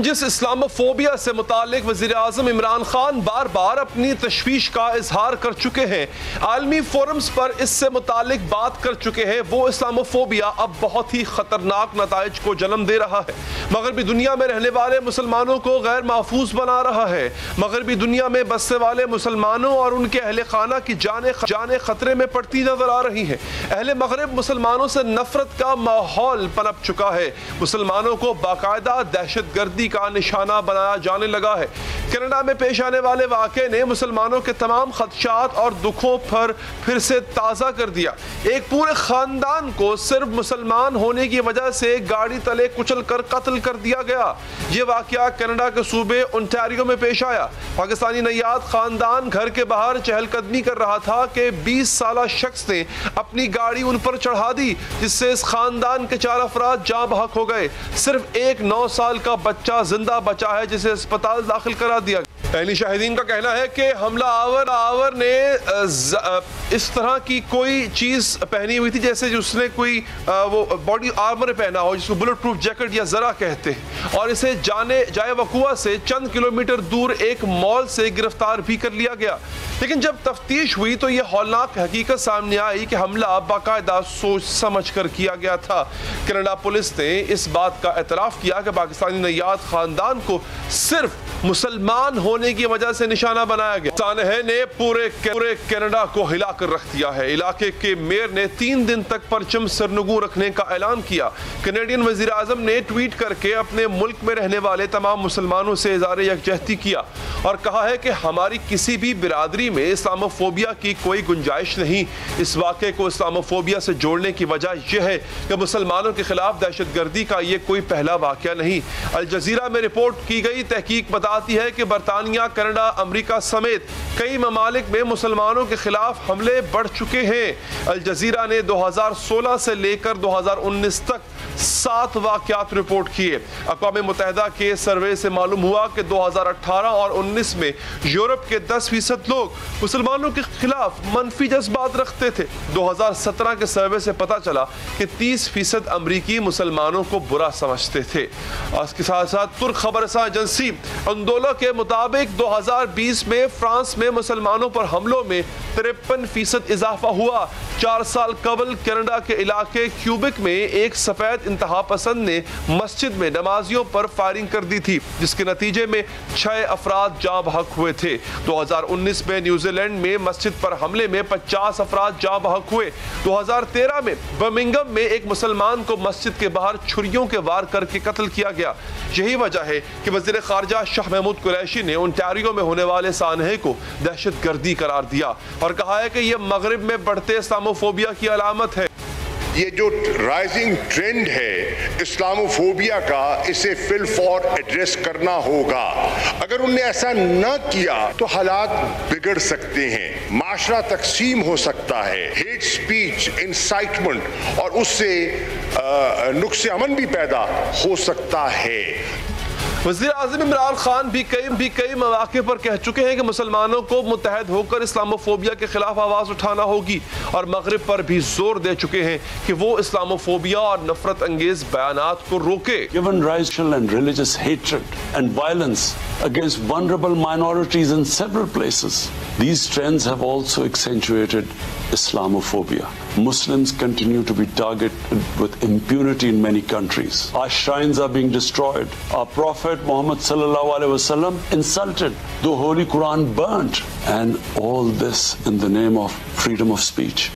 जिस इस्लामोफोबिया से मुतालिक वज़ीर-ए-आज़म इमरान खान बार बार अपनी तशवीश का इजहार कर चुके हैं, आलमी फोरम्स पर इससे मुतालिक बात कर चुके हैं, वो इस्लामोफोबिया अब बहुत ही ख़तरनाक नताइज को जन्म दे रहा है। मगरबी दुनिया में रहने वाले मुसलमानों को गैर महफूज बना रहा है। मगरबी दुनिया में बसने वाले मुसलमानों और उनके अहले खाना की जाने खतरे में पड़ती नजर आ रही हैं। अहले मगरब मुसलमानों से नफरत का माहौल पनप चुका है। मुसलमानों को बाकायदा दहशत गर्दी का निशाना बनाया जाने लगा है। कनाडा में पेश आने वाले वाक़े ने मुसलमानों के तमाम खदशात और दुखों पर फिर से ताज़ा कर दिया। एक पूरे खानदान को सिर्फ मुसलमान होने की वजह से गाड़ी तले कुचल कर कत्ल कर दिया गया। ये वाक़या कनाडा के सूबे ओंटारियो में पेश आया। पाकिस्तानी नैयाद खानदान घर के बाहर चहलकदमी कर रहा था कि 20 साला शख्स ने अपनी गाड़ी उन पर चढ़ा दी, जिससे इस खानदान के 4 अफराद जाँ बहक हो गए। सिर्फ एक 9 साल का बच्चा जिंदा बचा है, जिसे अस्पताल दाखिल करा दिया। पहली शाहिदीन का कहना है कि हमला आवर ने इस तरह की कोई चीज पहनी हुई थी जैसे उसने कोई वो बॉडी आर्मर पहना हो, जिसको बुलेट प्रूफ जैकेट या जरा कहते हैं, और इसे जाए वकुआ से चंद किलोमीटर दूर एक मॉल से गिरफ्तार भी कर लिया गया। लेकिन जब तफ्तीश हुई तो यह हौलनाक हकीकत सामने आई कि हमला बाकायदा सोच समझ कर किया गया था। कनाडा पुलिस ने इस बात का एतराफ़ किया कि पाकिस्तानी नैयाद खानदान को सिर्फ मुसलमान होने की वजह से निशाना बनाया गया। सानहे ने पूरे कनाडा को हिला कर रख दिया है। इलाके के मेयर ने 3 दिन तक परचम सरनगू रखने का ऐलान किया। कनेडियन वज़ीर आज़म ने ट्वीट करके अपने मुल्क में रहने वाले तमाम मुसलमानों से इज़हार यकजहती किया और कहा है कि हमारी किसी भी बिरादरी में इस्लामोफोबिया की कोई गुंजाइश नहीं। इस वाक़े को इस्लामोफोबिया से जोड़ने की वजह यह है कि मुसलमानों के खिलाफ दहशत गर्दी का ये कोई पहला वाक़या नहीं। अल जज़ीरा में रिपोर्ट की गई तहकीक बताती है कि बरतानिया, कनाडा, अमेरिका समेत कई ममालिक में मुसलमानों के खिलाफ हमले बढ़ चुके हैं। अल जज़ीरा ने 2016 से लेकर 2019 तक 7 वाक़यात रिपोर्ट किए। अक़वाम मुत्तहिदा के सर्वे से मालूम हुआ कि 2018 और 19 में यूरोप के 10% लोग मुसलमानों के खिलाफ मनफी जज्बात रखते थे। 2017 के सर्वे से पता चला कि 30% अमरीकी मुसलमानों को बुरा समझते थे। इसके साथ साथ तुर्क खबरसां एजेंसी अंदोला के मुताबिक 2020 में फ्रांस में मुसलमानों पर हमलों में 53% इजाफा हुआ। 4 साल कबल कनाडा के इलाके क्यूबिक में एक सफेद इंतहा पसंद ने मस्जिद में नमाजियों पर फायरिंग कर दी थी, जिसके नतीजे में 6 अफराद जाँ बहक हुए थे। 2019 में न्यूजीलैंड में मस्जिद पर हमले में 50 अफराद जाँ बहक हुए। 2013 में बर्मिंघम में एक मुसलमान को मस्जिद के बाहर छुरियों के वार करके कत्ल किया गया। यही वजह है कि वज़ीर ख़ारजा शाह महमूद कुरैशी ने ओंटारियो में होने वाले सानहे को दहशत गर्दी करार दिया और कहा है कि यह मगरिब में बढ़ते इस्लामोफोबिया की अलामत है। ये जो राइजिंग ट्रेंड है इस्लामोफोबिया का, इसे फिल फॉर एड्रेस करना होगा। अगर उनने ऐसा न किया तो हालात बिगड़ सकते हैं, माशरा तकसीम हो सकता है, हेट स्पीच, इंसाइटमेंट और उससे नुक्स अमन भी पैदा हो सकता है। वज़ीर आज़म इमरान खान भी कई मौक़े पर कह चुके हैं कि मुसलमानों को मुत्तहद होकर इस्लामोफोबिया के खिलाफ आवाज़ उठाना होगी और मगरिब पर भी जोर दे चुके हैं कि वो इस्लामोफोबिया और नफरत अंगेज बयानात को रोके। Given racial and religious hatred and violence against vulnerable minorities in several places, these trends have also accentuated Islamophobia. Muslims continue to be targeted with impunity in many countries. Our shrines are being destroyed. Our Prophet Muhammad sallallahu alaihi wasallam insulted. The Holy Quran burnt. And all this in the name of freedom of speech.